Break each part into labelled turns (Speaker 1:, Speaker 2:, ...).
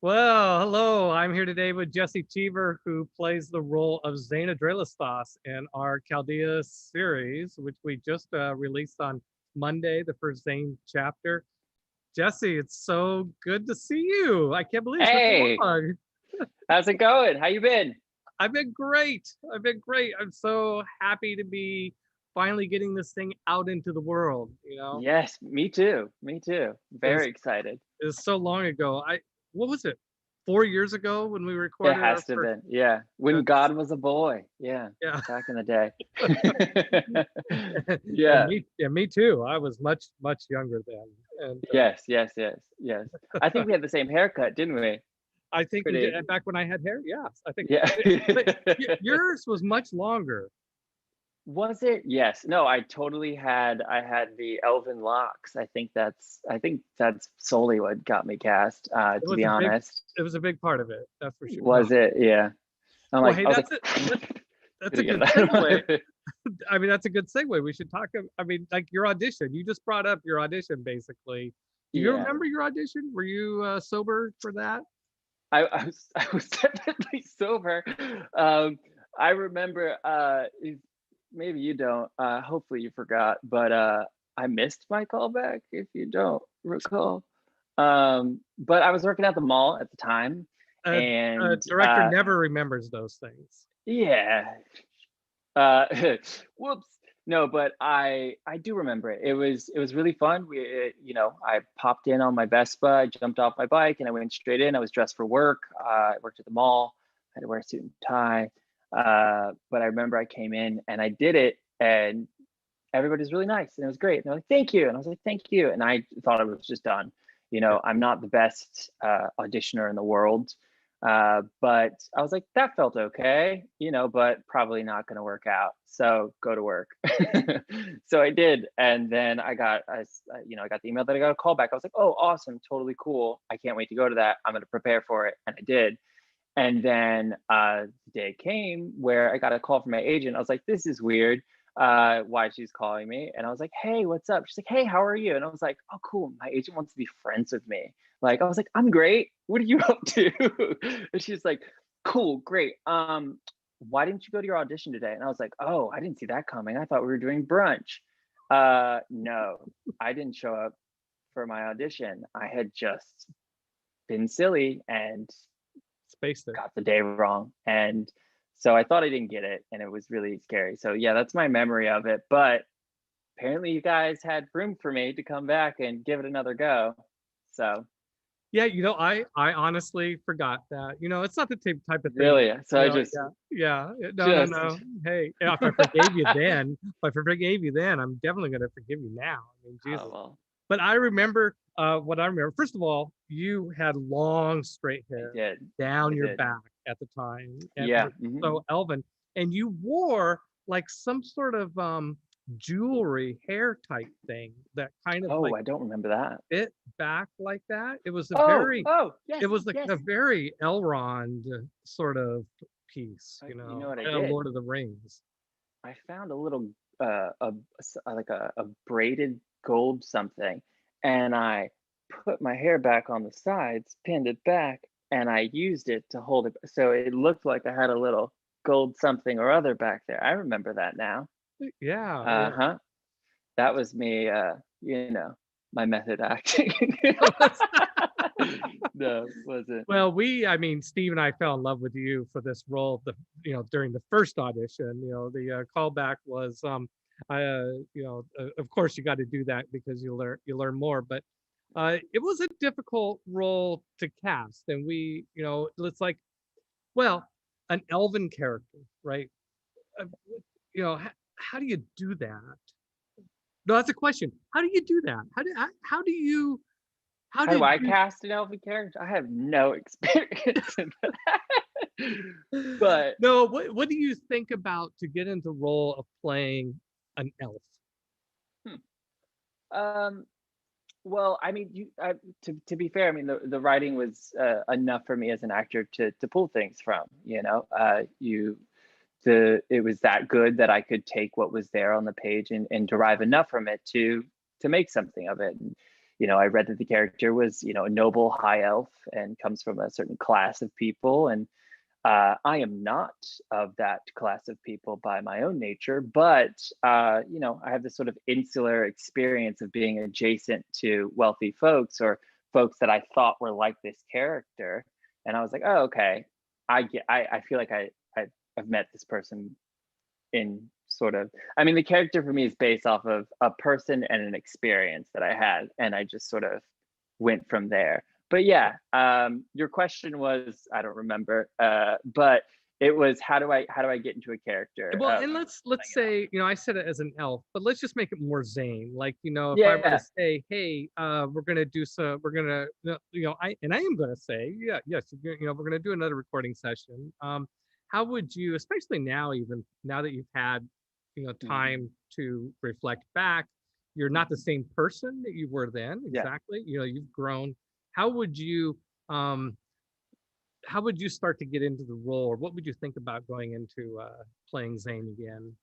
Speaker 1: Well, hello. I'm here today with Jesse Cheever, who plays the role of Zane in our Chaldea series, which we just released on Monday, the first Zane chapter. Jesse, it's so good to see you. I can't believe it's been so
Speaker 2: Hey,
Speaker 1: long.
Speaker 2: how's it going? How you been?
Speaker 1: I've been great. I've been great. I'm so happy to be finally getting this thing out into the world.
Speaker 2: Yes, me too. Me too.
Speaker 1: It was,
Speaker 2: Very excited.
Speaker 1: it was so long ago. What was it? 4 years ago when we
Speaker 2: It
Speaker 1: recorded our
Speaker 2: has to have
Speaker 1: first.
Speaker 2: been. Yeah. When
Speaker 1: That's
Speaker 2: God was a boy. Yeah.
Speaker 1: yeah.
Speaker 2: Back in the day.
Speaker 1: and
Speaker 2: Yeah.
Speaker 1: me too. I was much younger then, and
Speaker 2: Yes, yes, yes, yes. I think we had the same haircut, didn't we?
Speaker 1: I think we did
Speaker 2: Pretty.
Speaker 1: back when I had hair. Yes, I think.
Speaker 2: Yeah.
Speaker 1: But yours was much longer.
Speaker 2: Was it? Yes. No, I had the elven locks. I think that's solely what got me cast,
Speaker 1: It
Speaker 2: to
Speaker 1: was
Speaker 2: be
Speaker 1: a big.
Speaker 2: honest.
Speaker 1: It was a big part of it. That's for sure.
Speaker 2: Was it? Yeah.
Speaker 1: Well, hey,
Speaker 2: I was like,
Speaker 1: that's a
Speaker 2: gonna get
Speaker 1: good segue.
Speaker 2: that.
Speaker 1: I mean, that's a good segue. We should talk. I mean, like your audition. You just brought up your audition, basically. Do you
Speaker 2: Yeah.
Speaker 1: remember your audition? Were you sober for that?
Speaker 2: I was definitely sober. Um, I remember, maybe you don't, hopefully you forgot, but I missed my callback if you don't recall. But I was working at the mall at the time,
Speaker 1: A
Speaker 2: and
Speaker 1: director never remembers those things.
Speaker 2: yeah, whoops. No, but I do remember it. It was really fun. I popped in on my Vespa, I jumped off my bike, and I went straight in. I was dressed for work. I worked at the mall. I had to wear a suit and tie. But I remember I came in and I did it, and everybody's really nice, and it was great. And they're like, "Thank you," and I was like, "Thank you." And I thought it was just done.
Speaker 1: Yeah.
Speaker 2: I'm not the best auditioner in the world, but I was like, that felt okay, but probably not going to work out. So go to work. So I did, and then I got the email that I got a call back. I was like, oh, awesome, totally cool. I can't wait to go to that. I'm going to prepare for it, and I did. And then the day came where I got a call from my agent. I was like, this is weird. Why she's calling me? And I was like, hey, what's up? She's like, hey, how are you? And I was like, oh, cool. My agent wants to be friends with me. Like, I was like, I'm great. What are you up to? And she's like, cool, great. Why didn't you go to your audition today? And I was like, oh, I didn't see that coming. I thought we were doing brunch. No, I didn't show up for my audition. I had just been silly and
Speaker 1: Spaced it.
Speaker 2: got the day wrong. And so I thought I didn't get it, and it was really scary. So yeah, that's my memory of it. But apparently you guys had room for me to come back and give it another go. So
Speaker 1: Yeah, I honestly forgot that. It's not the type of thing.
Speaker 2: really, so I just
Speaker 1: No. Hey, if I forgave you then, I'm definitely gonna forgive you now. I mean, Jesus.
Speaker 2: oh well,
Speaker 1: But I remember what I remember. First of all, you had long straight
Speaker 2: I
Speaker 1: hair
Speaker 2: did.
Speaker 1: down
Speaker 2: I
Speaker 1: your
Speaker 2: did.
Speaker 1: back at the time, and it
Speaker 2: Yeah.
Speaker 1: was so elven. And you wore like some sort of jewelry hair type thing that kind of
Speaker 2: Oh,
Speaker 1: like
Speaker 2: I don't remember that.
Speaker 1: fit back like that. It was a
Speaker 2: Oh,
Speaker 1: very
Speaker 2: oh,
Speaker 1: it
Speaker 2: yes,
Speaker 1: was like
Speaker 2: yes.
Speaker 1: a very Elrond sort of piece,
Speaker 2: You know what I
Speaker 1: kind of
Speaker 2: did?
Speaker 1: Lord of the Rings.
Speaker 2: I found a little like a braided gold something, and I put my hair back on the sides, pinned it back, and I used it to hold it so it looked like I had a little gold something or other back there. I remember that now.
Speaker 1: Yeah, yeah.
Speaker 2: Uh-huh. That was me, my method acting. No, wasn't.
Speaker 1: Well, I mean, Steve and I fell in love with you for this role. During the first audition, the callback was, of course, you got to do that because you learn more. But it was a difficult role to cast, and it's like, well, an elven character, right? Uh, how do you do that? No, that's a question. How do you do that? How do you how
Speaker 2: How do
Speaker 1: did
Speaker 2: I
Speaker 1: you
Speaker 2: cast an elven character? I have no experience in that. But
Speaker 1: No, what do you think about to get into the role of playing an elf?
Speaker 2: hmm, um, well, I mean, to be fair, I mean the writing was enough for me as an actor to pull things from. It was that good that I could take what was there on the page and derive enough from it to make something of it. And, I read that the character was, a noble high elf and comes from a certain class of people. And I am not of that class of people by my own nature, but I have this sort of insular experience of being adjacent to wealthy folks or folks that I thought were like this character. And I was like, oh, okay. I feel like I've met this person in sort of, the character for me is based off of a person and an experience that I had, and I just sort of went from there. But yeah, your question was, I don't remember, but it was how do I get into a character?
Speaker 1: Well, and let's say, I said it as an elf, but let's just make it more Zane. Like, if I were
Speaker 2: Yeah.
Speaker 1: to say, hey, we're gonna do some, we're gonna, I am gonna say, yes, we're gonna do another recording session. How would you, especially now, even now that you've had, time to reflect back, you're not the same person that you were then, exactly. You've grown. How would you, start to get into the role, or what would you think about going into playing Zane again?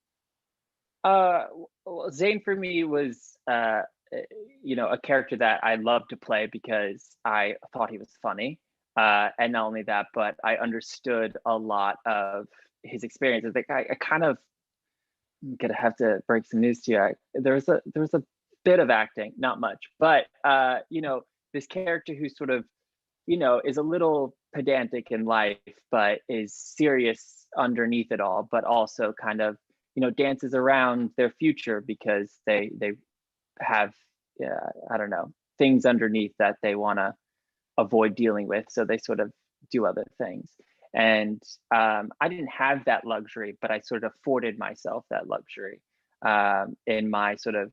Speaker 2: Well, Zane for me was, a character that I loved to play because I thought he was funny. And not only that, but I understood a lot of his experiences. Like I kind of gonna have to break some news to you. There was a bit of acting, not much, but this character who sort of, is a little pedantic in life, but is serious underneath it all, but also kind of, dances around their future because they have, I don't know, things underneath that they want to avoid dealing with. So they sort of do other things. And I didn't have that luxury, but I sort of afforded myself that luxury in my sort of,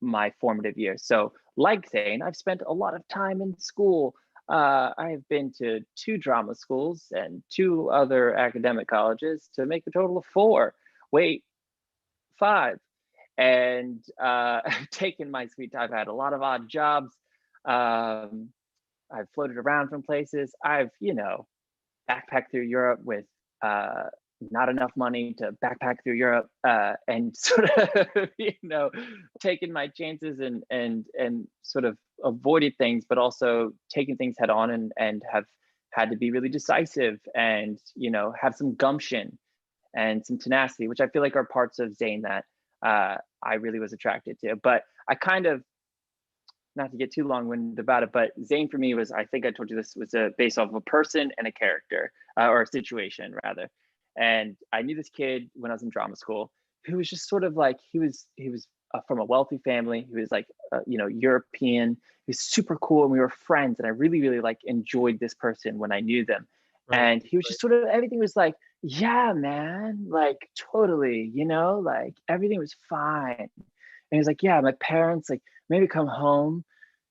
Speaker 2: my formative years. So like Zane, I've spent a lot of time in school. I have been to 2 drama schools and 2 other academic colleges to make a total of 4. Wait, 5. And I've taken my sweet time. I've had a lot of odd jobs. I've floated around from places. I've, backpacked through Europe with not enough money to backpack through Europe, and sort of, taken my chances and sort of avoided things, but also taken things head on and have had to be really decisive and, have some gumption and some tenacity, which I feel like are parts of Zane that I really was attracted to. But I kind of, not to get too long-winded about it, but Zane for me was, I think I told you this, was based off of a person and a character, or a situation rather. And I knew this kid when I was in drama school who was just sort of like, he was from a wealthy family. He was like, European. He was super cool, and we were friends. And I really, really like enjoyed this person when I knew them.
Speaker 1: Right.
Speaker 2: And he was just sort of, everything was like, yeah, man, like totally, like everything was fine. And he was like, yeah, my parents like maybe come home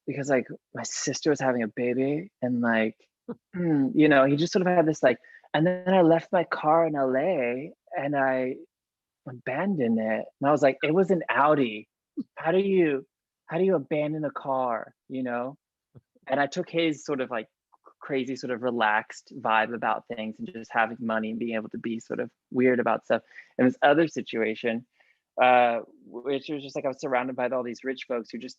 Speaker 2: because like my sister was having a baby, and like, he just sort of had this like, and then I left my car in LA and I abandoned it. And I was like, it was an Audi. How do you abandon a car, And I took his sort of like crazy, sort of relaxed vibe about things and just having money and being able to be sort of weird about stuff. And this other situation, which was just like I was surrounded by all these rich folks who just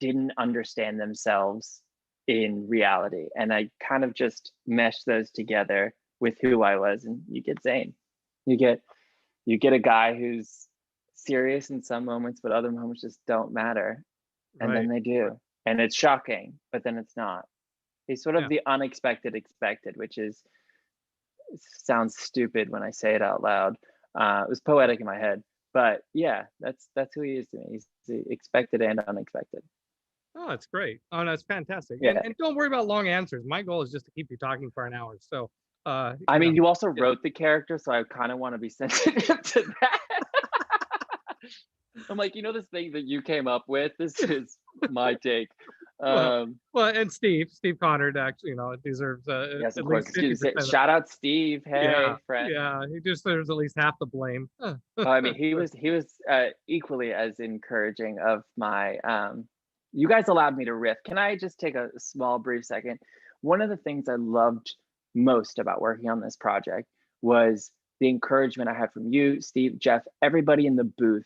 Speaker 2: didn't understand themselves in reality. And I kind of just meshed those together with who I was, and you get Zane. You get a guy who's serious in some moments, but other moments just don't matter. And then they do. And it's shocking, but then it's not. He's sort of the unexpected expected, which sounds stupid when I say it out loud. It was poetic in my head, but yeah, that's who he is to me. He's the expected and unexpected.
Speaker 1: Oh, that's great. Oh, that's fantastic.
Speaker 2: Yeah.
Speaker 1: And don't worry about long answers. My goal is just to keep you talking for an hour. So,
Speaker 2: you also wrote the character, so I kind of want to be sensitive to that. I'm like, this thing that you came up with, this is my take.
Speaker 1: Well, and Steve Connard actually, deserves
Speaker 2: yes,
Speaker 1: at
Speaker 2: of course.
Speaker 1: least 50%.
Speaker 2: Shout out Steve. Hey, friend.
Speaker 1: Yeah, he deserves at least half the blame.
Speaker 2: He was equally as encouraging of my. You guys allowed me to riff. Can I just take a small, brief second? One of the things I loved most about working on this project was the encouragement I had from you, Steve, Jeff, everybody in the booth.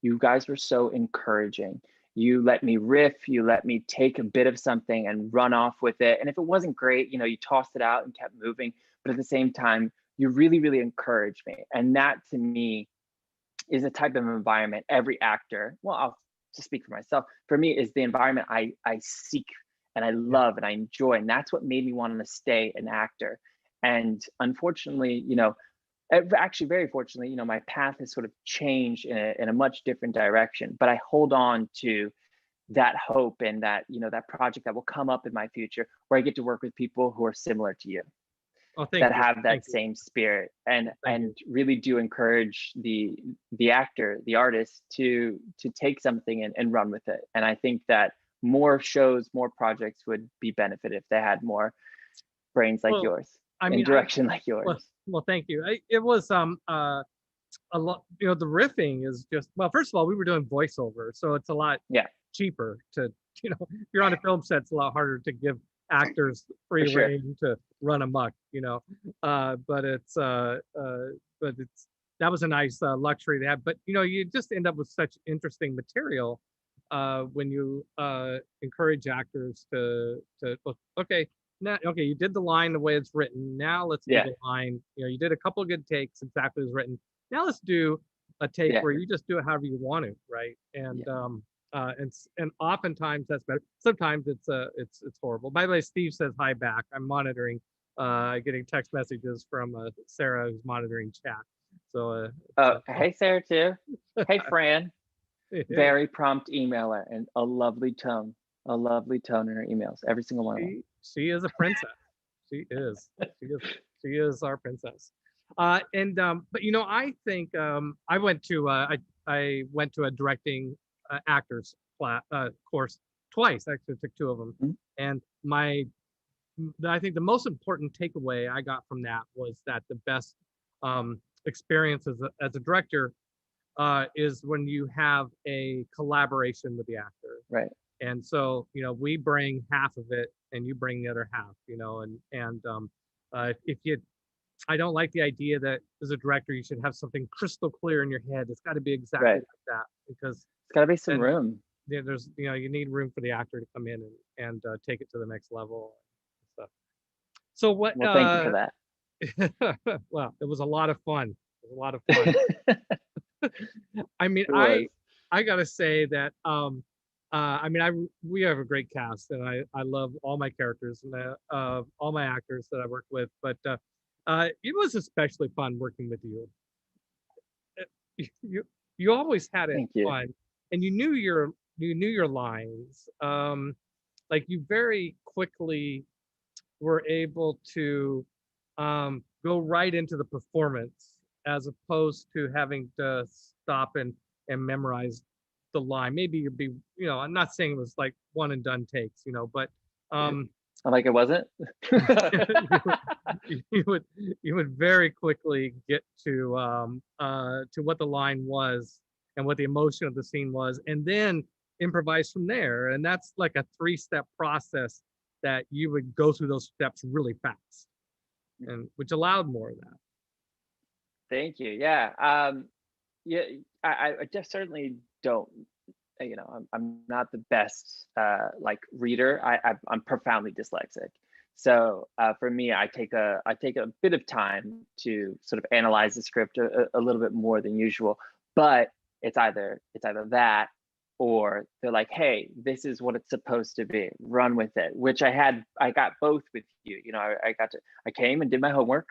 Speaker 2: You guys were so encouraging. You let me riff, you let me take a bit of something and run off with it. And if it wasn't great, you know, you tossed it out and kept moving. But at the same time, you really, really encouraged me. And that to me is a type of environment every actor, well, I'll just speak for myself, for me is the environment I seek and I love and I enjoy. And that's what made me want to stay an actor. And unfortunately, you know, actually very fortunately, you know, my path has sort of changed in a much different direction, but I hold on to that hope and that, you know, that project that will come up in my future where I get to work with people who are similar to you,
Speaker 1: Oh, thank
Speaker 2: that
Speaker 1: you.
Speaker 2: have that
Speaker 1: Thank you.
Speaker 2: same spirit,
Speaker 1: Thank
Speaker 2: and really do encourage the actor, the artist to take something and run with it. And I think that more shows, more projects would be benefited if they had more brains like
Speaker 1: Well,
Speaker 2: yours
Speaker 1: I
Speaker 2: and
Speaker 1: mean,
Speaker 2: direction like
Speaker 1: well,
Speaker 2: yours.
Speaker 1: well, thank you. It was a lot, you know, the riffing is just, well, first of all, we were doing voiceover, so it's a lot
Speaker 2: Yeah,
Speaker 1: cheaper to, you know, if you're on a film set, it's a lot harder to give actors
Speaker 2: for
Speaker 1: free
Speaker 2: sure.
Speaker 1: rein to run amok, you know. But it's but it's that was a nice luxury to have. But you know, you just end up with such interesting material when you encourage actors to look, okay, now okay, you did the line the way it's written. Now let's do
Speaker 2: Yeah,
Speaker 1: the line. You know, you did a couple of good takes exactly as written. Now let's do a take
Speaker 2: yeah,
Speaker 1: where you just do it however you want to, right? And
Speaker 2: yeah.
Speaker 1: and oftentimes that's better. Sometimes it's horrible. By the way, Steve says hi back. I'm monitoring, getting text messages from Sarah who's monitoring chat. So
Speaker 2: Oh, hey Sarah too. Hey Fran,
Speaker 1: yeah,
Speaker 2: very prompt emailer and a lovely tone in her emails, every single one of them.
Speaker 1: she is a princess. She is. She is. She is our princess. And but you know, I think I went to a directing actors course twice. Actually, took two of them.
Speaker 2: Mhm.
Speaker 1: And I think the most important takeaway I got from that was that the best experience as a director is when you have a collaboration with the actor.
Speaker 2: Right.
Speaker 1: And so, you know, we bring half of it and you bring the other half, you know, and if you, I don't like the idea that as a director, you should have something crystal clear in your head. It's got to be exactly
Speaker 2: Right.
Speaker 1: like that because
Speaker 2: It's gotta be some
Speaker 1: then
Speaker 2: room.
Speaker 1: there's, you know, you need room for the actor to come in and take it to the next level and stuff. So what,
Speaker 2: Well, thank you for that.
Speaker 1: well, it was a lot of fun. It was a lot of fun. I mean,
Speaker 2: It was.
Speaker 1: I gotta say that I mean we have a great cast and I love all my characters and all my actors that I work with, but it was especially fun working with you. You you always had it
Speaker 2: Thank you.
Speaker 1: fun, and you knew your lines. Like you very quickly were able to go right into the performance as opposed to having to stop and memorize the line. Maybe you'd be, you know, I'm not saying it was like one and done takes, you know, but
Speaker 2: Like it wasn't?
Speaker 1: you would you would very quickly get to what the line was and what the emotion of the scene was, and then improvise from there. And that's like a three-step process that you would go through those steps really fast, and which allowed more of that.
Speaker 2: Thank you. Yeah. Yeah, I just certainly don't, you know, I'm not the best like reader. I'm profoundly dyslexic. So for me, I take a bit of time to sort of analyze the script a little bit more than usual. But it's either that or they're like, hey, this is what it's supposed to be. Run with it. Which I got both with you. You know, I came and did my homework,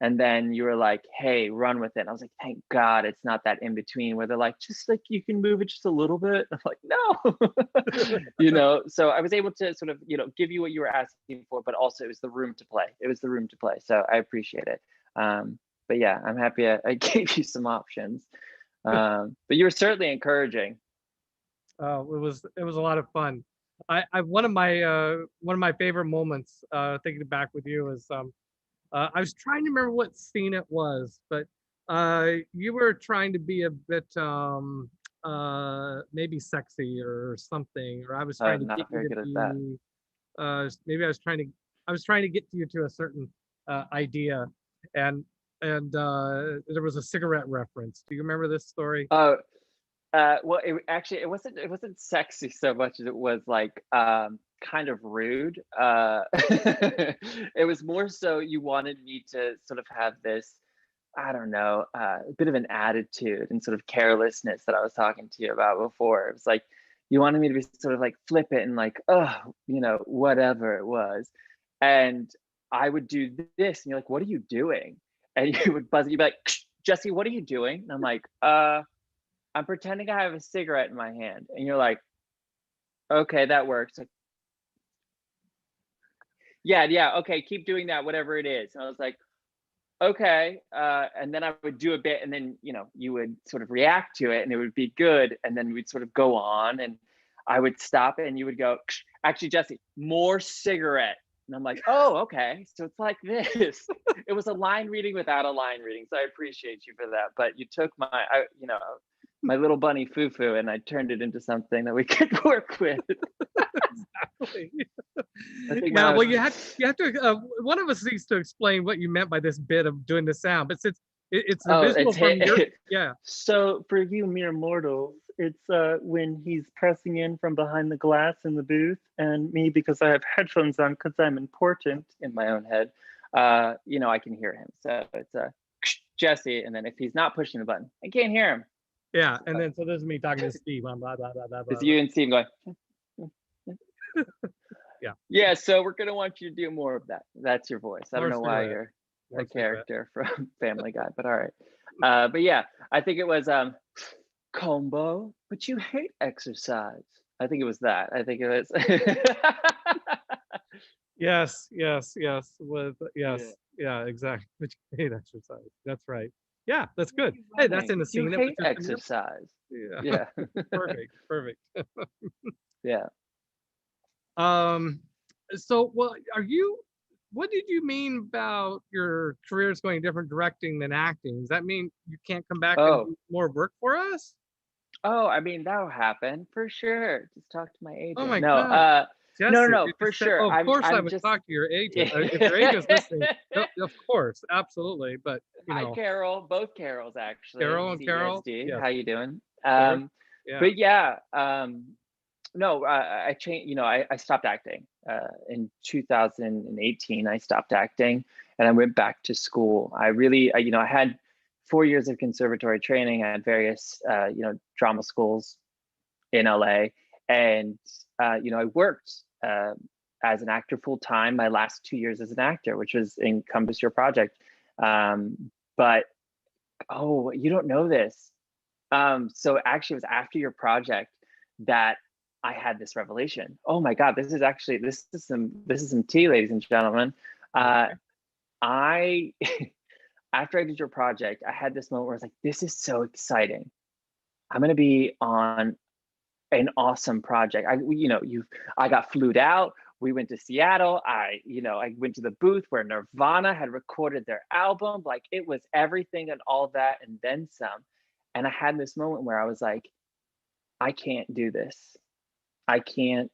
Speaker 2: and then you were like, hey, run with it. And I was like, thank God it's not that in between where they're like, just like you can move it just a little bit. I'm like, no. You know, so I was able to sort of, you know, give you what you were asking for, but also it was the room to play. It was the room to play. So I appreciate it. But yeah, I'm happy I gave you some options. But you were certainly encouraging.
Speaker 1: It was a lot of fun. I one of my favorite moments thinking back with you is I was trying to remember what scene it was, but you were trying to be a bit maybe sexy or something, or I was trying
Speaker 2: I'm
Speaker 1: to get
Speaker 2: not
Speaker 1: you
Speaker 2: very
Speaker 1: to
Speaker 2: good at that.
Speaker 1: be maybe I was trying to get you to a certain idea, and there was a cigarette reference. Do you remember this story?
Speaker 2: Oh, Well, actually it wasn't sexy so much as it was like kind of rude. It was more so you wanted me to sort of have this, I don't know, a bit of an attitude and sort of carelessness that I was talking to you about before. It was like you wanted me to be sort of like flippant and like, oh, whatever it was. And I would do this, and you're like, what are you doing? And you would buzz it, you'd be like, Jesse, what are you doing? And I'm like, I'm pretending I have a cigarette in my hand. And you're like, okay, that works. Like, yeah, okay, keep doing that, whatever it is. And I was like, okay. And then I would do a bit, and then you would sort of react to it, and it would be good, and then we'd sort of go on, and I would stop, and you would go, actually, Jesse, more cigarette. And I'm like, oh, okay, so it's like this. It was a line reading without a line reading, so I appreciate you for that. But you took my little bunny foo-foo, and I turned it into something that we could work with.
Speaker 1: Exactly.
Speaker 2: I think
Speaker 1: Yeah,
Speaker 2: my
Speaker 1: well, you have to. One of us needs to explain what you meant by this bit of doing the sound, but since it's visible
Speaker 2: it's
Speaker 1: from your,
Speaker 2: hit.
Speaker 1: yeah,
Speaker 3: So for you mere mortals, it's when he's pressing in from behind the glass in the booth, and me, because I have headphones on because I'm important.
Speaker 2: In my own head, I can hear him. So it's Jesse, and then if he's not pushing the button, I can't hear him.
Speaker 1: yeah, and then so this is me talking to Steve. Blah blah blah blah blah.
Speaker 2: It's you and Steve going.
Speaker 1: Yeah.
Speaker 2: Yeah, so we're gonna want you to do more of that. That's your voice. I don't know why you're a character from Family Guy, but all right. But yeah, I think it was combo, but you hate exercise. I think it was that. I think it was.
Speaker 1: Yes. With yes, yeah, exactly. But you hate exercise. That's right. Yeah, that's good. Hey, that's in the scene.
Speaker 2: You hate exercise.
Speaker 1: Yeah. Perfect.
Speaker 2: Yeah.
Speaker 1: So, well, what did you mean about your careers going different directing than acting? Does that mean you can't come back and do more work for us?
Speaker 2: Oh, I mean, that'll happen for sure. Just talk to my agent.
Speaker 1: Oh my
Speaker 2: No,
Speaker 1: God. Jesse,
Speaker 2: no,
Speaker 1: you
Speaker 2: for
Speaker 1: just said,
Speaker 2: sure.
Speaker 1: oh, of course I would
Speaker 2: just
Speaker 1: talk to your agent. If your agent's listening, of course, absolutely. But
Speaker 2: Hi, Carol. Both Carols, actually.
Speaker 1: Carol and Carol.
Speaker 2: Yes. How you doing?
Speaker 1: Yeah.
Speaker 2: But yeah, no, I changed. I stopped acting in 2018. I stopped acting, and I went back to school. I had 4 years of conservatory training. I had various, drama schools in LA, and I worked as an actor full time my last 2 years as an actor, which was Encompass Your Project. But you don't know this. So actually, it was after your project that I had this revelation. Oh my God, this is some tea, ladies and gentlemen. I after I did your project, I had this moment where I was like, this is so exciting. I'm gonna be on an awesome project. I got flued out. We went to Seattle. I went to the booth where Nirvana had recorded their album. Like, it was everything and all that and then some. And I had this moment where I was like, I can't do this. I can't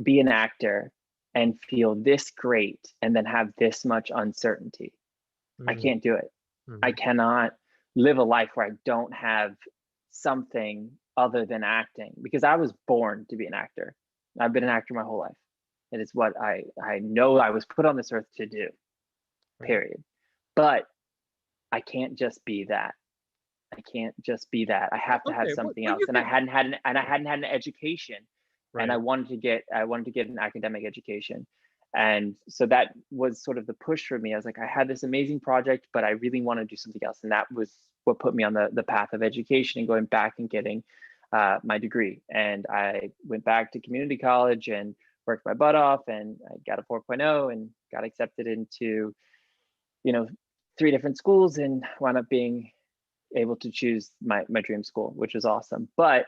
Speaker 2: be an actor and feel this great and then have this much uncertainty. I can't do it. I cannot live a life where I don't have something other than acting, because I was born to be an actor. I've been an actor my whole life. It is what I know I was put on this earth to do, period. But I can't just be that. I can't just be that. I have to have something else. And I hadn't had an education, and I wanted to get an academic education. And so that was sort of the push for me. I was like, I had this amazing project, but I really want to do something else. And that was what put me on the path of education and going back and getting my degree. And I went back to community college and worked my butt off, and I got a 4.0 and got accepted into, 3 different schools, and wound up being able to choose my dream school, which was awesome. But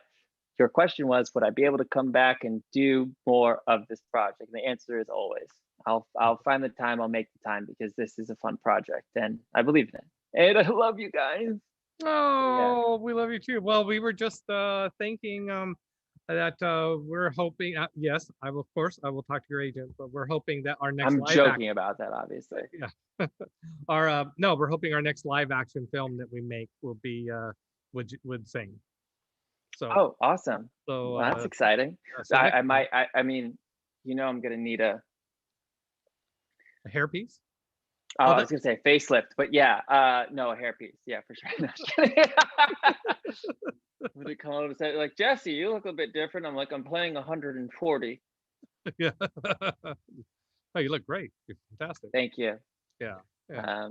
Speaker 2: your question was, would I be able to come back and do more of this project? And the answer is always. I'll find the time, I'll make the time, because this is a fun project and I believe in it. And I love you guys.
Speaker 1: Oh, we love you too. Well, we were just thinking that we're hoping, yes, I will talk to your agent, but we're hoping that our next
Speaker 2: I'm joking about that, obviously.
Speaker 1: Yeah. No, we're hoping our next live action film that we make will be with Zane. So
Speaker 2: Oh, awesome.
Speaker 1: so
Speaker 2: Well, that's exciting.
Speaker 1: so next
Speaker 2: I
Speaker 1: time,
Speaker 2: might, I mean, I'm gonna need a,
Speaker 1: a hairpiece.
Speaker 2: oh,
Speaker 1: Oh,
Speaker 2: I
Speaker 1: that,
Speaker 2: was gonna say facelift, but yeah, no, a hairpiece. Yeah, for sure. No, just kidding. Would it come over and say, like, Jesse, you look a bit different? I'm like, I'm playing 140.
Speaker 1: yeah. Oh, you look great. You're fantastic.
Speaker 2: Thank you.
Speaker 1: Yeah. Yeah.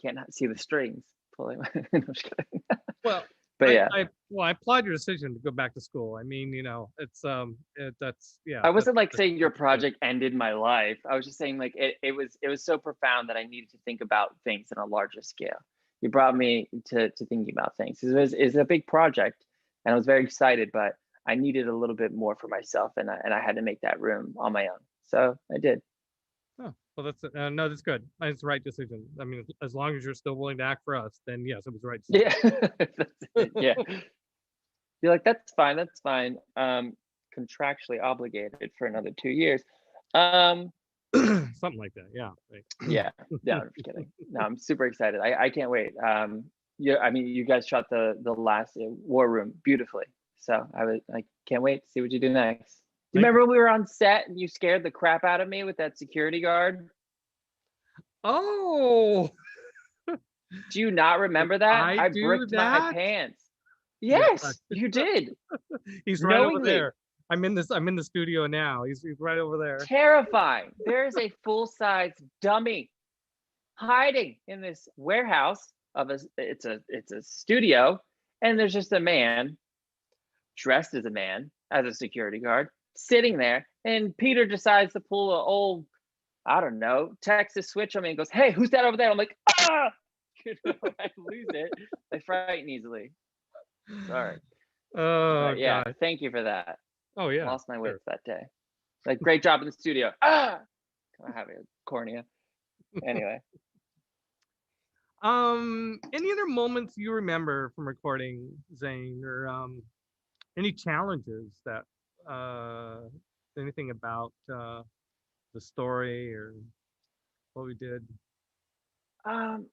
Speaker 2: Can't see the strings pulling. No, just kidding.
Speaker 1: Well,
Speaker 2: But yeah,
Speaker 1: I applaud your decision to go back to school. I mean, that's yeah.
Speaker 2: I wasn't like
Speaker 1: That's
Speaker 2: saying your
Speaker 1: good.
Speaker 2: project ended my life. I was just saying like it was so profound that I needed to think about things on a larger scale. You brought me to thinking about things. It's a big project, and I was very excited, but I needed a little bit more for myself, and I had to make that room on my own. So I did.
Speaker 1: Oh, well, that's no, that's good. It's the right decision. I mean, as long as you're still willing to act for us, then yes, it was the right decision.
Speaker 2: Yeah, that's it. Yeah. You're like, that's fine, that's fine. Contractually obligated for another 2 years.
Speaker 1: Something like that. Yeah. Right.
Speaker 2: Yeah, I'm just kidding. No, I'm super excited. I can't wait. Yeah, I mean, you guys shot the last War Room beautifully. So I can't wait to see what you do next. Do you
Speaker 1: Thank you.
Speaker 2: remember when we were on set and you scared the crap out of me with that security guard?
Speaker 1: Oh,
Speaker 2: Do you not remember that?
Speaker 1: I
Speaker 2: I
Speaker 1: do
Speaker 2: bricked my
Speaker 1: that.
Speaker 2: pants.
Speaker 1: Yeah.
Speaker 2: Yes, you did.
Speaker 1: He's right over
Speaker 2: Knowingly.
Speaker 1: there. I'm in the studio now. He's right over there.
Speaker 2: Terrifying. There's a full-size dummy hiding in this warehouse of it's a studio, and there's just a man dressed as a man as a security guard sitting there, and Peter decides to pull an old, I don't know, Texas switch on me and goes, "Hey, who's that over there?" I'm like, ah. I lose it. I frighten easily. Sorry.
Speaker 1: Oh
Speaker 2: Yeah,
Speaker 1: God.
Speaker 2: thank you for that.
Speaker 1: Oh yeah.
Speaker 2: Lost my
Speaker 1: Sure.
Speaker 2: wits that day. Like, great job in the studio. I have a cornea. Anyway.
Speaker 1: Any other moments you remember from recording, Zane, or any challenges that anything about the story or what we did?
Speaker 2: Um,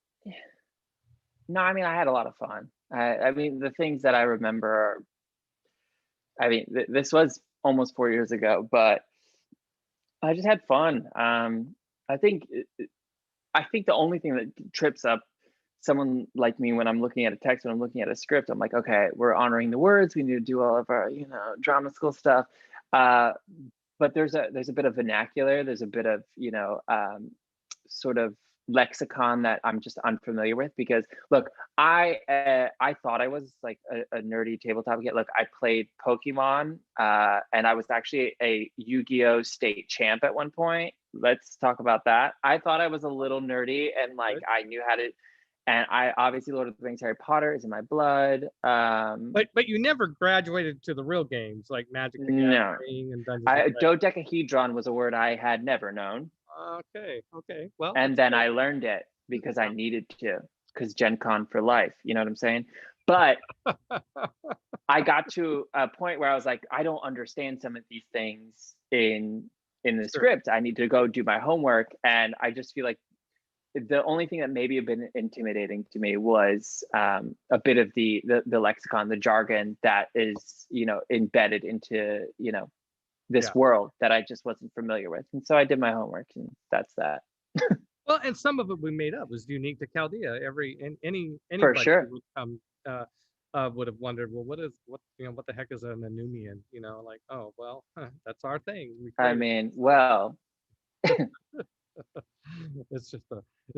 Speaker 2: no, I mean, I had a lot of fun. I mean, the things that I remember are, I mean, this was almost 4 years ago, but I just had fun. I think I think the only thing that trips up someone like me when I'm looking at a text, when I'm looking at a script, I'm like, okay, we're honoring the words. We need to do all of our, drama school stuff. But there's a bit of vernacular. There's a bit of, sort of lexicon that I'm just unfamiliar with, because look, I thought I was like a nerdy tabletop kid. Look, I played Pokemon, and I was actually a Yu-Gi-Oh state champ at one point. Let's talk about that. I thought I was a little nerdy, and like I knew how to, and I obviously Lord of the Rings, Harry Potter is in my blood.
Speaker 1: But you never graduated to the real games like Magic the
Speaker 2: No,
Speaker 1: Gathering and Dungeons and Dragons.
Speaker 2: dodecahedron was a word I had never known.
Speaker 1: Okay. Well,
Speaker 2: And then I learned it because I needed to, because Gen Con for life, you know what I'm saying? But I got to a point where I was like, I don't understand some of these things in the script. I need to go do my homework. And I just feel like the only thing that maybe had been intimidating to me was a bit of the lexicon, the jargon that is, embedded into, this world that I just wasn't familiar with. And so I did my homework, and that's that.
Speaker 1: Well, and some of it we made up was unique to Chaldea. Anybody
Speaker 2: For sure.
Speaker 1: would come would have wondered, well, what the heck is an Anumian? Like, oh well, that's our thing.
Speaker 2: I mean, well,
Speaker 1: it's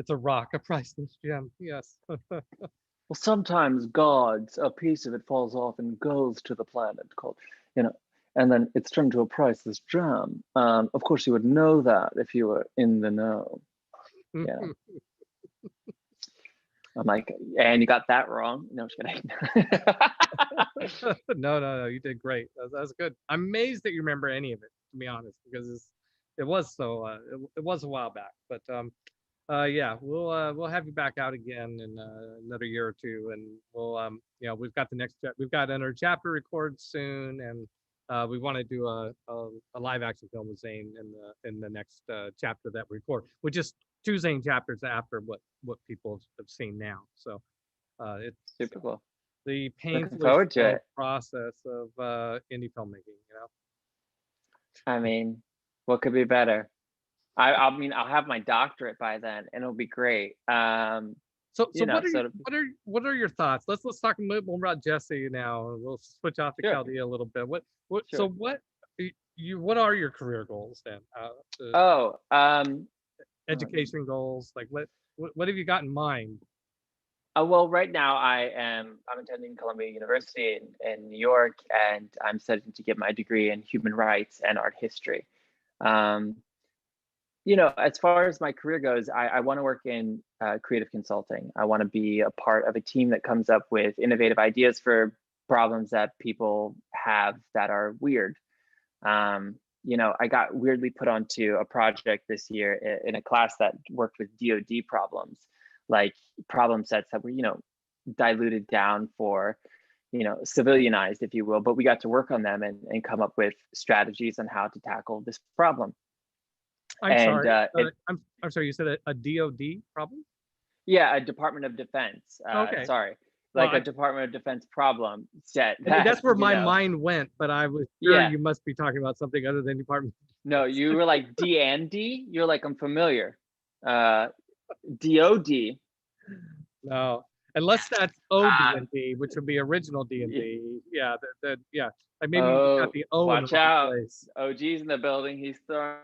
Speaker 1: a rock, a priceless gem. Yes.
Speaker 2: well, sometimes gods, a piece of it falls off and goes to the planet called, and then it's turned to a priceless gem. Of course, you would know that if you were in the know. Yeah. I'm like, and you got that wrong. No, I'm just kidding.
Speaker 1: No, you did great. That was good. I'm amazed that you remember any of it, to be honest, because it was so it was a while back. But yeah, we'll have you back out again in another year or two, and we'll we've got we've got another chapter recorded soon, and we want to do a live action film with Zane in the next chapter that we record, which is 2 Zane chapters after what people have seen now. So it's
Speaker 2: super cool.
Speaker 1: the
Speaker 2: Looking
Speaker 1: painfully
Speaker 2: forward to
Speaker 1: slow
Speaker 2: it.
Speaker 1: process of indie filmmaking.
Speaker 2: I mean, what could be better? I mean, I'll have my doctorate by then, and it'll be great.
Speaker 1: So
Speaker 2: You know,
Speaker 1: what are
Speaker 2: sort of.
Speaker 1: what are your thoughts? Let's talk more about Jesse now. We'll switch off to
Speaker 2: Sure.
Speaker 1: Chaldea a little bit.
Speaker 2: Sure.
Speaker 1: What are your career goals then?
Speaker 2: Oh,
Speaker 1: Education goals, like what have you got in mind?
Speaker 2: well, right now I'm attending Columbia University in New York, and I'm studying to get my degree in human rights and art history. Um, you know, as far as my career goes, I want to work in creative consulting. I want to be a part of a team that comes up with innovative ideas for problems that people have that are weird. You know, I got weirdly put onto a project this year in a class that worked with DoD problems, like problem sets that were, you know, diluted down for, you know, civilianized, if you will. But we got to work on them and come up with strategies on how to tackle this problem.
Speaker 1: I'm
Speaker 2: And
Speaker 1: sorry. I'm sorry. You said a DoD problem?
Speaker 2: yeah, a Department of Defense.
Speaker 1: Okay.
Speaker 2: Sorry,
Speaker 1: Well,
Speaker 2: like a Department of Defense problem set.
Speaker 1: I mean, that's where
Speaker 2: you
Speaker 1: my
Speaker 2: know,
Speaker 1: mind went, but I was sure
Speaker 2: yeah.
Speaker 1: you must be talking about something other than Department.
Speaker 2: No, you were like D and D. You're like, I'm familiar. DOD.
Speaker 1: No, unless that's OD&D, which would be original D&D. Yeah, yeah. Like maybe you got the O in the
Speaker 2: watch
Speaker 1: wrong
Speaker 2: out.
Speaker 1: place.
Speaker 2: OG's in the building. He's throwing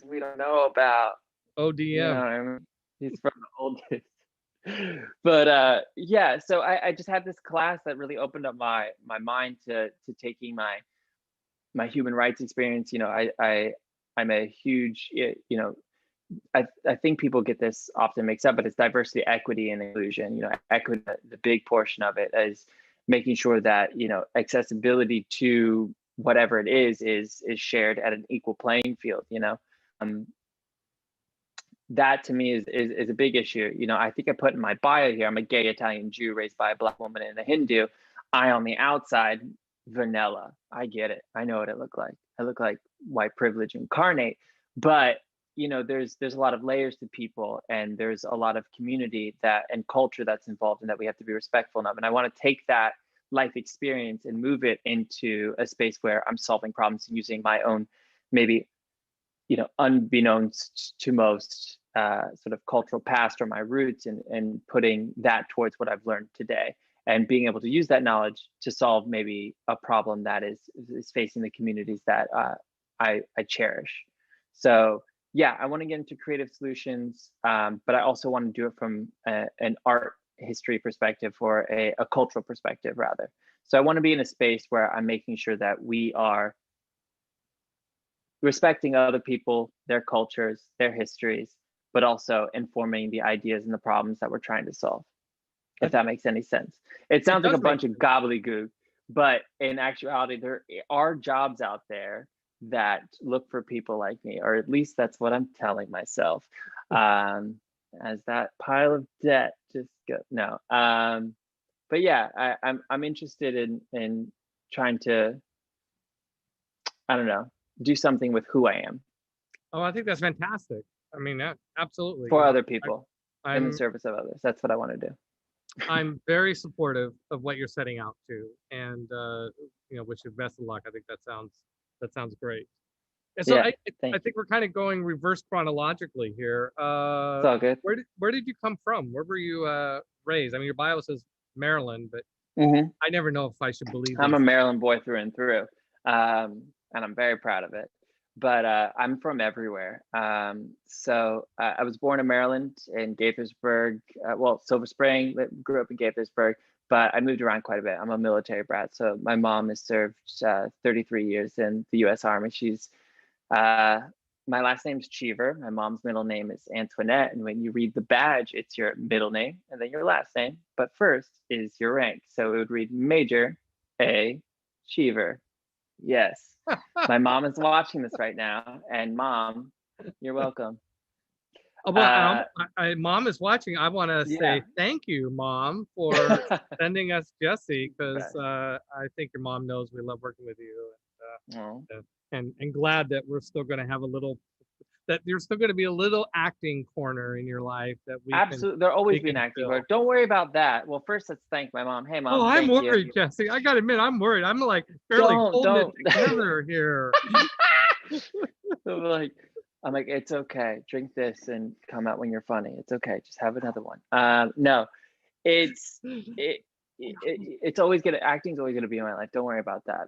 Speaker 2: we don't know about.
Speaker 1: ODM.
Speaker 2: You know, I mean, he's from the old days. But yeah, so I just had this class that really opened up my mind to taking my human rights experience. You know, I'm a huge, you know, I think people get this often mixed up, but it's diversity, equity, and inclusion. You know, equity, the big portion of it is making sure that, you know, accessibility to whatever it is shared at an equal playing field. You know, that to me is a big issue. You know, I think I put in my bio here, I'm a gay Italian Jew raised by a Black woman and a Hindu. I on the outside, vanilla. I get it. I know what it looked like. I look like white privilege incarnate, but you know, there's a lot of layers to people, and there's a lot of community that and culture that's involved, and that we have to be respectful of. And I want to take that life experience and move it into a space where I'm solving problems and using my own, maybe, you know, unbeknownst to most, sort of cultural past or my roots, and putting that towards what I've learned today, and being able to use that knowledge to solve maybe a problem that is facing the communities that I cherish. So yeah, I want to get into creative solutions, but I also want to do it from an art history perspective, or a cultural perspective rather. So I want to be in a space where I'm making sure that we are respecting other people, their cultures, their histories, but also informing the ideas and the problems that we're trying to solve. If that makes any sense. It sounds like a bunch of gobbledygook, but in actuality, there are jobs out there that look for people like me, or at least that's what I'm telling myself. As that pile of debt just go no. But yeah, I'm interested in trying to, I don't know, do something with who I am.
Speaker 1: Oh, I think that's fantastic. I mean, absolutely.
Speaker 2: For other people, in
Speaker 1: I'm
Speaker 2: the service of others. That's what I want to do.
Speaker 1: I'm very supportive of what you're setting out to, and you know, wish you best of luck. I think that sounds great. And so
Speaker 2: Yeah,
Speaker 1: I think we're kind of going reverse chronologically here.
Speaker 2: It's all good.
Speaker 1: Where did you come from? Where were you raised? I mean, your bio says Maryland, but I never know if I should believe
Speaker 2: I'm a
Speaker 1: these.
Speaker 2: Maryland boy through and through, and I'm very proud of it. But I'm from everywhere. So I was born in Maryland, in Gaithersburg. Well, Silver Spring. Grew up in Gaithersburg, but I moved around quite a bit. I'm a military brat. So my mom has served 33 years in the U.S. Army. She's my last name's Cheever. My mom's middle name is Antoinette. And when you read the badge, it's your middle name and then your last name. But first is your rank. So it would read Major A. Cheever. Yes. My mom is watching this right now. And Mom, you're welcome.
Speaker 1: Well, Mom is watching. I want to say thank you, Mom, for sending us Jesse, because I think your mom knows we love working with you. And glad that we're still going to have a little that there's still going to be a little acting corner in your life that
Speaker 2: Absolutely, there'll always
Speaker 1: we
Speaker 2: be an
Speaker 1: can
Speaker 2: acting
Speaker 1: fill.
Speaker 2: corner. Don't worry about that. Well, first let's thank my mom. Hey,
Speaker 1: Oh,
Speaker 2: mom,
Speaker 1: I'm
Speaker 2: thank you.
Speaker 1: worried, Jesse. I gotta admit, I'm worried. I'm like barely holding
Speaker 2: Don't.
Speaker 1: it together here.
Speaker 2: I'm like, it's okay. Drink this and come out when you're funny. It's okay. Just have another one. No, it's it's always gonna acting's always gonna be in my life. Don't worry about that.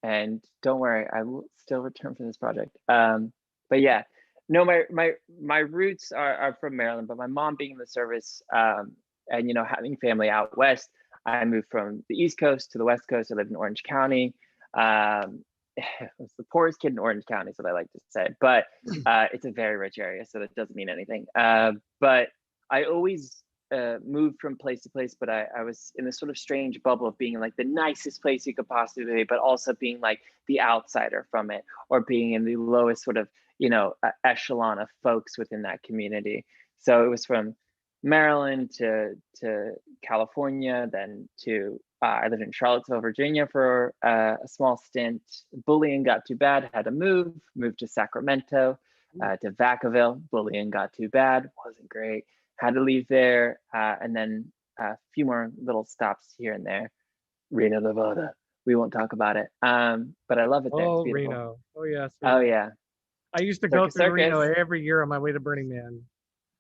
Speaker 2: And don't worry, I will still return for this project. But yeah, no, my roots are from Maryland, but my mom being in the service, and you know, having family out west, I moved from the East Coast to the West Coast. I lived in Orange County. I was the poorest kid in Orange County, is what I like to say, but it's a very rich area, so that doesn't mean anything. But I always moved from place to place, but I was in this sort of strange bubble of being like the nicest place you could possibly be, but also being like the outsider from it, or being in the lowest sort of, you know, echelon of folks within that community. So it was from Maryland to California, then to I lived in Charlottesville, Virginia for a small stint. Bullying got too bad, had to moved to Sacramento, to Vacaville. Bullying got too bad, wasn't great. Had to leave there, and then a few more little stops here and there. Reno, Nevada. We won't talk about it. But I love it there.
Speaker 1: Oh,
Speaker 2: It's beautiful.
Speaker 1: Reno. Oh, yes.
Speaker 2: Oh
Speaker 1: Reno.
Speaker 2: yeah.
Speaker 1: I used to go
Speaker 2: Circus,
Speaker 1: through Reno
Speaker 2: circus.
Speaker 1: every year on my way to Burning Man.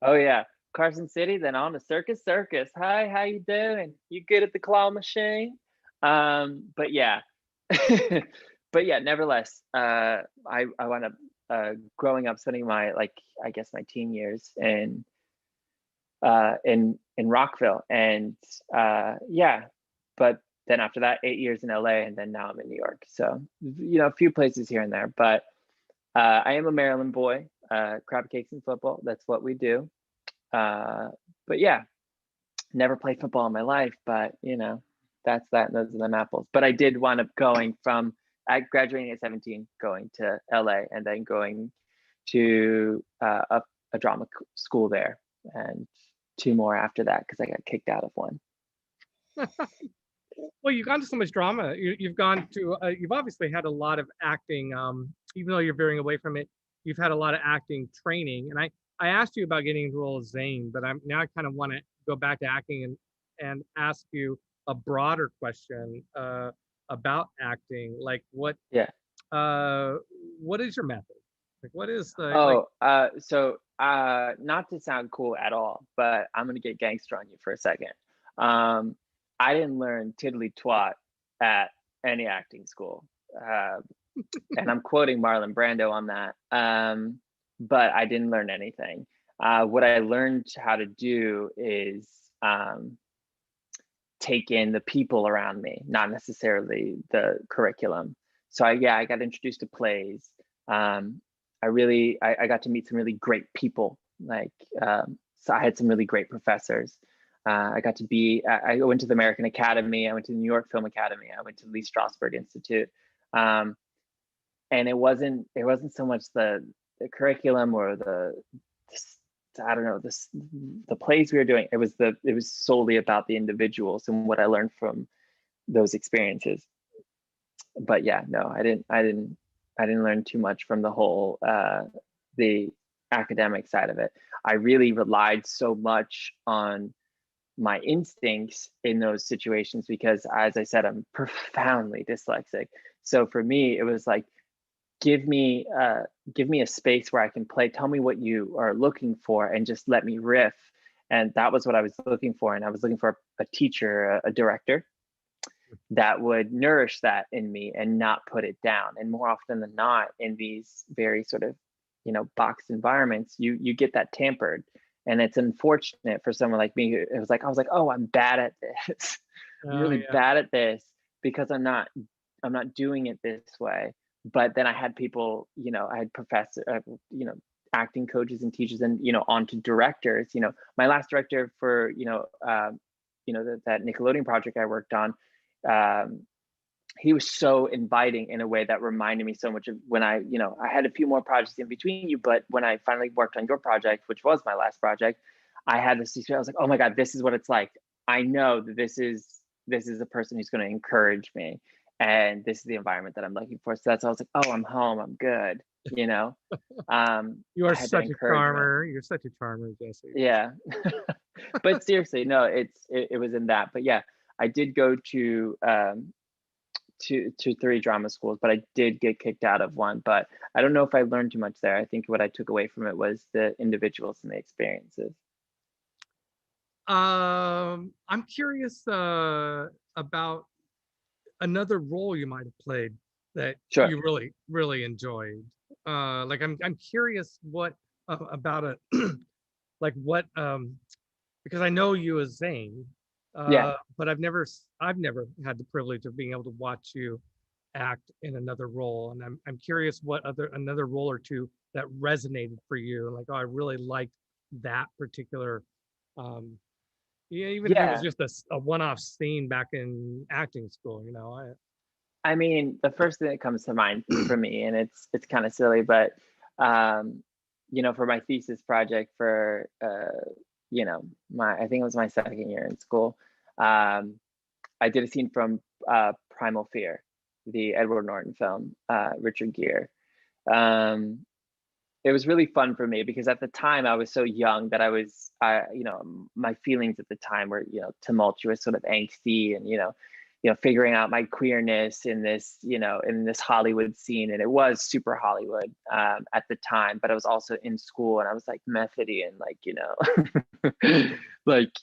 Speaker 2: Oh yeah. Carson City, then on to Circus Circus. Hi, how you doing? You good at the claw machine? But yeah. But yeah, nevertheless, I wound up growing up, spending my, like, I guess my teen years in Rockville, and yeah. But then after that, 8 years in LA, and then now I'm in New York. So, you know, a few places here and there, but I am a Maryland boy. Crab cakes and football, that's what we do. But yeah, never played football in my life, but you know, that's that, and those are them apples. But I did wind up going from graduating at 17, going to LA, and then going to a drama school there, and 2 more after that because I got kicked out of one.
Speaker 1: Well, you've gone to so much drama. You've gone to, you've obviously had a lot of acting, even though you're veering away from it, you've had a lot of acting training. And I asked you about getting into the role of Zane, but now I kind of want to go back to acting and ask you a broader question about acting. Like what is your method? Like what is the
Speaker 2: so not to sound cool at all, but I'm gonna get gangster on you for a second. I didn't learn tiddly twat at any acting school. And I'm quoting Marlon Brando on that. But I didn't learn anything. What I learned how to do is take in the people around me, not necessarily the curriculum. So I got introduced to plays. I got to meet some really great people. Like, so I had some really great professors. I went to the American Academy. I went to the New York Film Academy. I went to the Lee Strasberg Institute. And it wasn't so much the curriculum or I don't know, the plays we were doing. It was solely about the individuals and what I learned from those experiences. But yeah, no, I didn't learn too much from the whole the academic side of it. I really relied so much on my instincts in those situations because, as I said, I'm profoundly dyslexic. So for me, it was like, give me a space where I can play. Tell me what you are looking for, and just let me riff. And that was what I was looking for. And I was looking for a teacher, a director that would nourish that in me and not put it down. And more often than not, in these very sort of, you know, boxed environments, you get that tampered. And it's unfortunate for someone like me. I was like, oh, I'm bad at this. I'm really bad at this because I'm not doing it this way. But then I had people, you know, I had professors, you know, acting coaches and teachers, and, you know, on to directors. You know, my last director for, that Nickelodeon project I worked on, he was so inviting in a way that reminded me so much of when I had a few more projects in between you, but when I finally worked on your project, which was my last project, I had this experience. I was like, oh my God, this is what it's like. I know that this is a person who's going to encourage me, and this is the environment that I'm looking for. So that's why I was like, oh, I'm home, I'm good. you know.
Speaker 1: You
Speaker 2: I
Speaker 1: are
Speaker 2: had that
Speaker 1: such a
Speaker 2: encouragement.
Speaker 1: charmer. You're such a charmer, Jesse.
Speaker 2: Yeah. But seriously, no, it was in that. But yeah, I did go to three drama schools, but I did get kicked out of one. But I don't know if I learned too much there. I think what I took away from it was the individuals and the experiences.
Speaker 1: I'm curious about another role you might have played that
Speaker 2: Sure.
Speaker 1: you really, really enjoyed. Like I'm curious what about a like what because I know you as Zane,
Speaker 2: Yeah.
Speaker 1: but I've never had the privilege of being able to watch you act in another role, and I'm curious what another role or two that resonated for you. Like, oh, I really liked that particular. Um, yeah, even if it was
Speaker 2: Yeah.
Speaker 1: just a one-off scene back in acting school,
Speaker 2: I mean, the first thing that comes to mind for me, and it's kind of silly, but for my thesis project for I think it was my second year in school, I did a scene from Primal Fear, the Edward Norton film, Richard Gere. It was really fun for me because at the time I was so young that my feelings at the time were, tumultuous, sort of angsty, and figuring out my queerness in this, in this Hollywood scene, and it was super Hollywood at the time, but I was also in school, and I was like methody and like, like,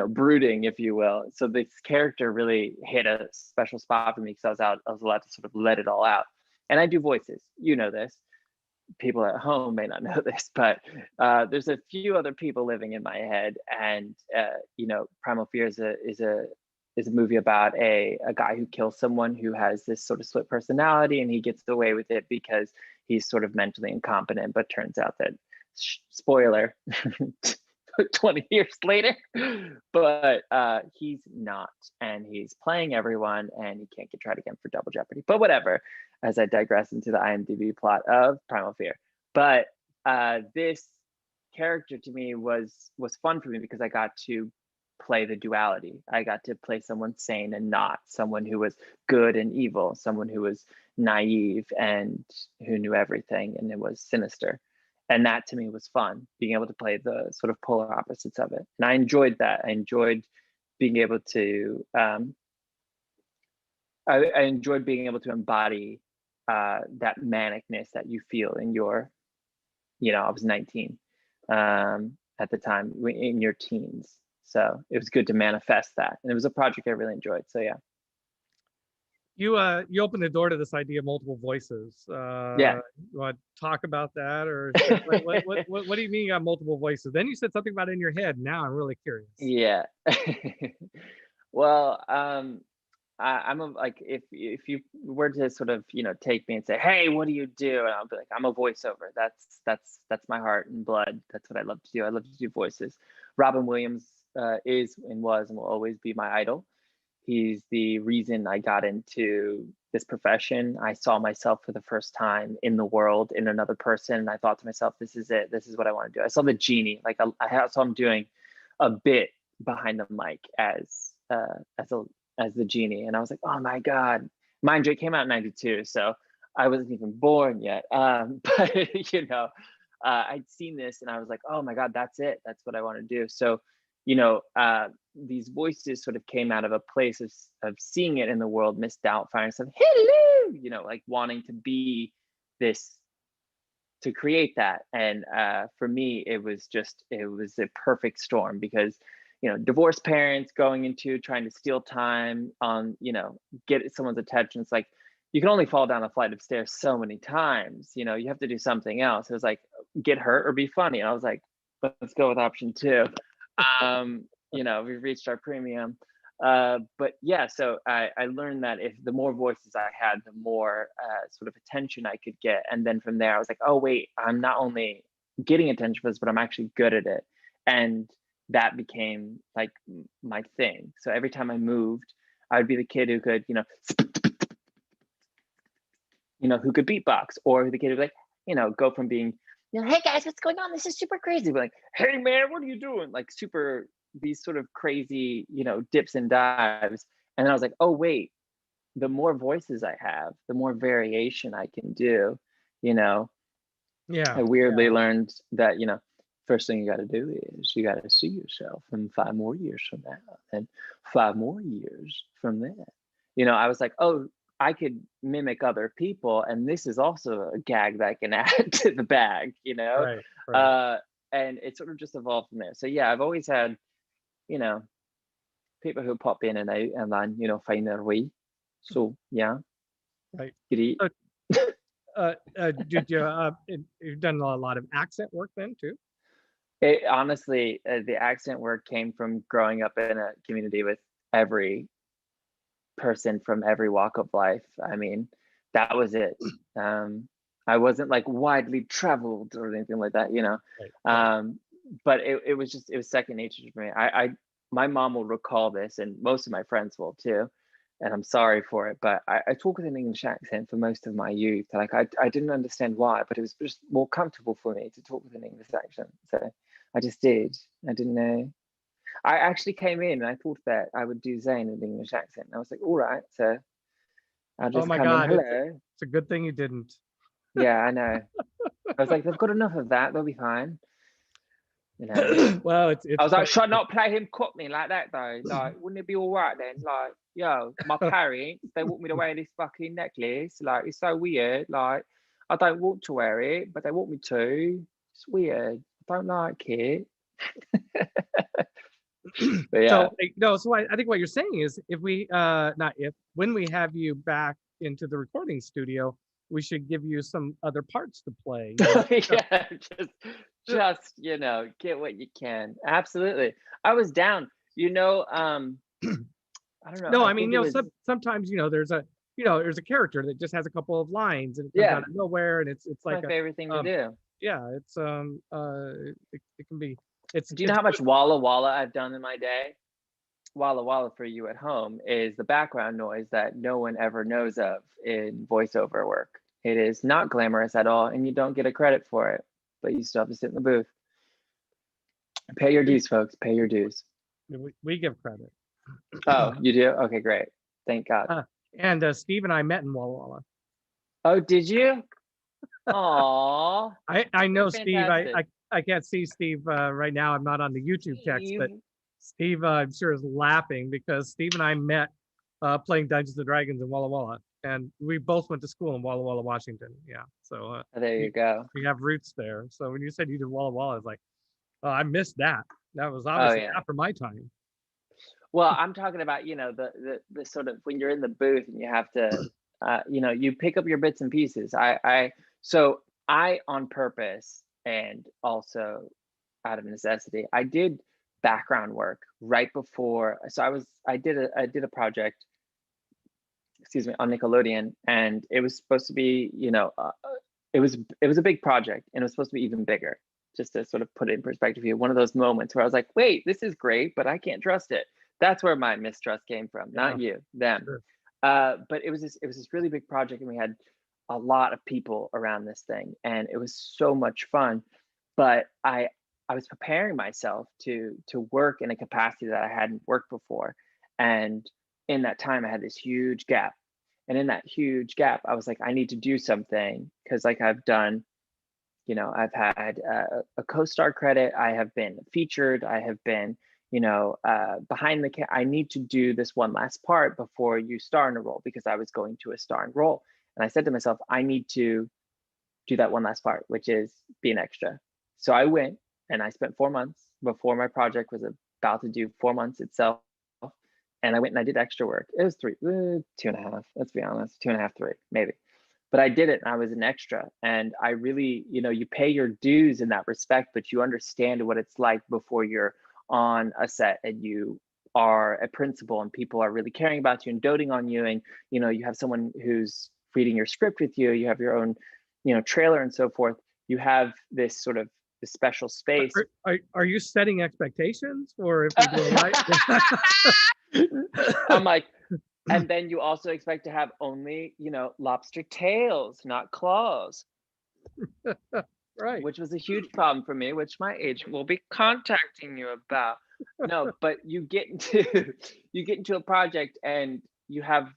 Speaker 2: brooding, if you will. So this character really hit a special spot for me because I was allowed to sort of let it all out. And I do voices, this. People at home may not know this, but there's a few other people living in my head, and Primal Fear is a movie about a guy who kills someone who has this sort of split personality, and he gets away with it because he's sort of mentally incompetent. But turns out that spoiler 20 years later, but he's not, and he's playing everyone, and he can't get tried again for double jeopardy. But whatever, as I digress into the IMDb plot of Primal Fear. But this character to me was fun for me because I got to play the duality. I got to play someone sane and not, someone who was good and evil, someone who was naive and who knew everything and it was sinister. And that to me was fun, being able to play the sort of polar opposites of it. And I enjoyed that. I enjoyed being able to I enjoyed being able to embody that manicness that you feel in your, I was 19 at the time, in your teens. So it was good to manifest that. And it was a project I really enjoyed. So yeah.
Speaker 1: You opened the door to this idea of multiple voices.
Speaker 2: Yeah.
Speaker 1: You want to talk about that, or what do you mean you got multiple voices? Then you said something about in your head. Now I'm really curious.
Speaker 2: Yeah. Well, I'm like, if you were to sort of take me and say, hey, what do you do, and I'll be like, I'm a voiceover. That's my heart and blood. That's what I love to do. I love to do voices. Robin Williams is and was and will always be my idol. He's the reason I got into this profession. I saw myself for the first time in the world, in another person, and I thought to myself, this is it. This is what I want to do. I saw the genie. Like I saw him doing a bit behind the mic as the genie, and I was like, oh my god. Mind you, it came out in '92, so I wasn't even born yet. But I'd seen this, and I was like, oh my god, that's it. That's what I want to do. So these voices sort of came out of a place of seeing it in the world, Miss Doubtfire, and stuff. Hello, like wanting to be this, to create that. And for me, it was a perfect storm because divorced parents going into trying to steal time on get someone's attention. It's like you can only fall down a flight of stairs so many times. You have to do something else. It was like get hurt or be funny. And I was like, let's go with option 2. We've reached our premium. But yeah, so I learned that if the more voices I had, the more sort of attention I could get. And then from there, I was like, oh wait, I'm not only getting attention for this, but I'm actually good at it. And that became like my thing. So every time I moved, I would be the kid who could, who could beatbox, or the kid who would go from being, hey guys, what's going on? This is super crazy. But like, hey man, what are you doing? Like super, these sort of crazy, dips and dives. And then I was like, oh wait, the more voices I have, the more variation I can do,
Speaker 1: Yeah.
Speaker 2: I weirdly learned that, first thing you got to do is you got to see yourself in 5 more years from now, and 5 more years from then. I was like, oh, I could mimic other people, and this is also a gag that I can add to the bag,
Speaker 1: Right. Right.
Speaker 2: and it sort of just evolved from there. So yeah, I've always had, people who pop in and out and then, find their way. So yeah,
Speaker 1: Right.
Speaker 2: great.
Speaker 1: Did you you've done a lot of accent work then too?
Speaker 2: Honestly, the accent work came from growing up in a community with every person from every walk of life. I mean, that was it. I wasn't like widely traveled or anything like that,
Speaker 1: Right.
Speaker 2: but it was second nature for me. My mom will recall this, and most of my friends will too, and I'm sorry for it, but I talk with an English accent for most of my youth. Like I didn't understand why, but it was just more comfortable for me to talk with an English accent, so I just did. I didn't know. I actually came in and I thought that I would do Zane in an English accent. And I was like, all right, so I'll
Speaker 1: Oh
Speaker 2: just
Speaker 1: my
Speaker 2: come in.
Speaker 1: God,
Speaker 2: Hello.
Speaker 1: it's a good thing you didn't.
Speaker 2: Yeah, I know. I was like, they've got enough of that. They'll be fine.
Speaker 1: Well,
Speaker 2: I
Speaker 1: it's
Speaker 2: was like,
Speaker 1: quite,
Speaker 2: should I not play him Cockney like that though? Like, wouldn't it be all right then? Like, yo, my parents, they want me to wear this fucking necklace. Like, it's so weird. Like, I don't want to wear it, but they want me to. It's weird. I don't like it. But yeah.
Speaker 1: so no. So I think what you're saying is, if we not if when we have you back into the recording studio, we should give you some other parts to play.
Speaker 2: Yeah, just get what you can. Absolutely. I was down. I don't know.
Speaker 1: No,
Speaker 2: I
Speaker 1: I mean,
Speaker 2: think it was
Speaker 1: sometimes there's a character that just has a couple of lines and it comes
Speaker 2: yeah,
Speaker 1: out of nowhere, and it's
Speaker 2: my
Speaker 1: like a
Speaker 2: favorite thing to do.
Speaker 1: yeah, it's it can be
Speaker 2: Do you know how much Walla Walla I've done in my day? Walla Walla for you at home is the background noise that no one ever knows of in voiceover work. It is not glamorous at all, and you don't get a credit for it, but you still have to sit in the booth. Pay your dues, folks. Pay your dues.
Speaker 1: we give credit.
Speaker 2: Oh, you do? Okay, great. Thank God.
Speaker 1: And Steve and I met in Walla Walla.
Speaker 2: Oh, did you? Aw.
Speaker 1: I know Steve.
Speaker 2: Fantastic.
Speaker 1: I can't see Steve right now. I'm not on the YouTube text, but Steve, I'm sure, is laughing because Steve and I met playing Dungeons and Dragons in Walla Walla, and we both went to school in Walla Walla, Washington. Yeah, so
Speaker 2: There you go.
Speaker 1: we have roots there. So when you said you did Walla Walla, I was like, oh, I missed that. That was
Speaker 2: Oh
Speaker 1: obviously
Speaker 2: yeah.
Speaker 1: after my time.
Speaker 2: Well, I'm talking about, the sort of when you're in the booth and you have to, you pick up your bits and pieces. So I on purpose and also out of necessity, I did background work right before. So I did a project, excuse me, on Nickelodeon, and it was supposed to be, it was a big project, and it was supposed to be even bigger. Just to sort of put it in perspective here, one of those moments where I was like, wait, this is great, but I can't trust it. That's where my mistrust came from, not you, them.
Speaker 1: Sure.
Speaker 2: But it was this really big project, and we had a lot of people around this thing, and it was so much fun. But I was preparing myself to work in a capacity that I hadn't worked before, and in that time I had this huge gap. And in that huge gap, I was like, I need to do something, because like I've done, I've had a co-star credit, I have been featured, I have been, behind the I need to do this one last part before you star in a role, because I was going to a star in role. And I said to myself, I need to do that one last part, which is be an extra. So I went and I spent 4 months before my project was about to do 4 months itself. And I went and I did extra work. It was 2.5, let's be honest, 2.5, 3, maybe. But I did it, and I was an extra. And I really, you pay your dues in that respect, but you understand what it's like before you're on a set and you are a principal and people are really caring about you and doting on you. And, you have someone who's reading your script with you, you have your own, trailer and so forth. You have this sort of this special space.
Speaker 1: Are you setting expectations, or if we do it right?
Speaker 2: I'm like, and then you also expect to have only, lobster tails, not claws.
Speaker 1: Right.
Speaker 2: Which was a huge problem for me, which my agent will be contacting you about. No, but you get into a project and you have,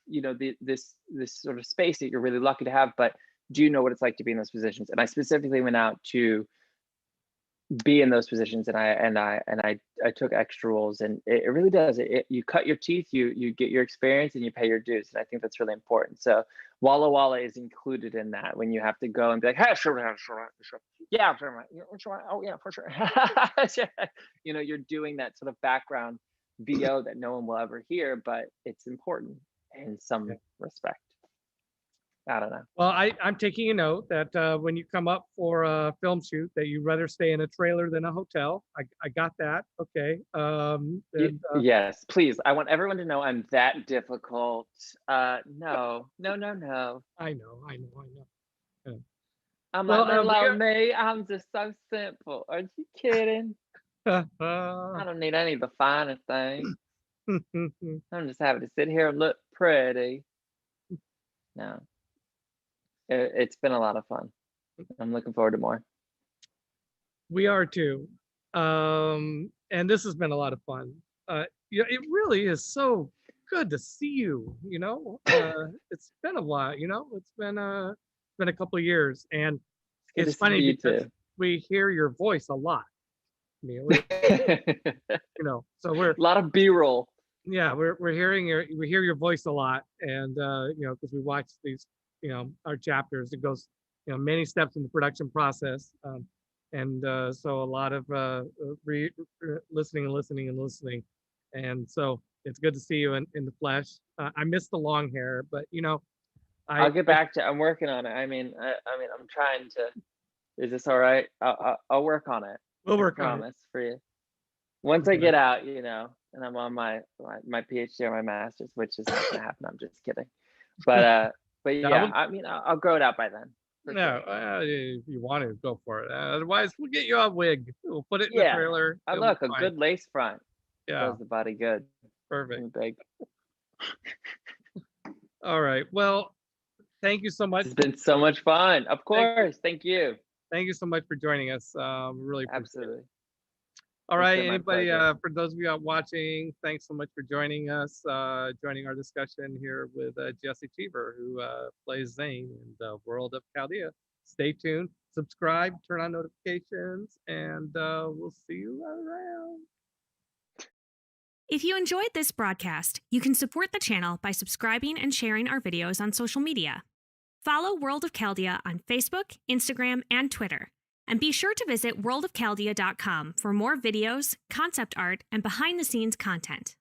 Speaker 2: this sort of space that you're really lucky to have, but do you know what it's like to be in those positions? And I specifically went out to be in those positions, and I took extra roles, and it really does. You cut your teeth, you get your experience, and you pay your dues, and I think that's really important. So Walla Walla is included in that, when you have to go and be like, hey, sure, yeah, sure, oh yeah, for sure. You know, you're doing that sort of background VO that no one will ever hear, but it's important in some respect. I don't know.
Speaker 1: Well, I'm taking a note that when you come up for a film shoot, that you'd rather stay in a trailer than a hotel. I got that. Okay.
Speaker 2: Yes, please. I want everyone to know I'm that difficult. No.
Speaker 1: I know. Yeah.
Speaker 2: I'm
Speaker 1: Well,
Speaker 2: like, love me. I'm just so simple. Are you kidding? I
Speaker 1: uh,
Speaker 2: don't need any of the finer things. I'm just happy to sit here and look pretty. No. It's been a lot of fun. I'm looking forward to more.
Speaker 1: we are too. And this has been a lot of fun. Yeah, it really is so good to see you, you know. It's been a while, you know. It's been a couple of years, and
Speaker 2: Good
Speaker 1: it's
Speaker 2: to see
Speaker 1: funny
Speaker 2: you
Speaker 1: because
Speaker 2: too.
Speaker 1: we hear your voice a lot. You know, so we're
Speaker 2: A lot of B-roll.
Speaker 1: yeah, we hear your voice a lot, and you know, because we watch these, you know, our chapters. It goes, you know, many steps in the production process, and so a lot of listening, and so it's good to see you in the flesh. I miss the long hair, but you know,
Speaker 2: I'll get back to. I'm working on it. I mean, I'm trying to. Is this all right? I'll work on it.
Speaker 1: we'll
Speaker 2: I
Speaker 1: work on it.
Speaker 2: promise for you. Once I get out, you know, and I'm on my PhD or my master's, which is not gonna happen. I'm just kidding. But yeah, I mean, I'll grow it out by then.
Speaker 1: No, if you want to, go for it. Otherwise, we'll get you a wig. We'll put it in the
Speaker 2: Yeah.
Speaker 1: trailer.
Speaker 2: I
Speaker 1: It'll
Speaker 2: look,
Speaker 1: be
Speaker 2: a
Speaker 1: fine.
Speaker 2: good lace front
Speaker 1: Yeah,
Speaker 2: does the body good.
Speaker 1: perfect.
Speaker 2: And big.
Speaker 1: All right. Well, thank you so much.
Speaker 2: It's been so much fun. Of course. Thank you.
Speaker 1: Thank you so much for joining us. Really appreciate it.
Speaker 2: Absolutely.
Speaker 1: All
Speaker 2: It's
Speaker 1: right,
Speaker 2: been my
Speaker 1: anybody,
Speaker 2: pleasure.
Speaker 1: for those of you out watching, thanks so much for joining us, joining our discussion here with Jesse Cheever, who plays Zane in the World of Chaldea. Stay tuned, subscribe, turn on notifications, and we'll see you around.
Speaker 4: If you enjoyed this broadcast, you can support the channel by subscribing and sharing our videos on social media. Follow World of Chaldea on Facebook, Instagram, and Twitter. And be sure to visit worldofchaldea.com for more videos, concept art, and behind-the-scenes content.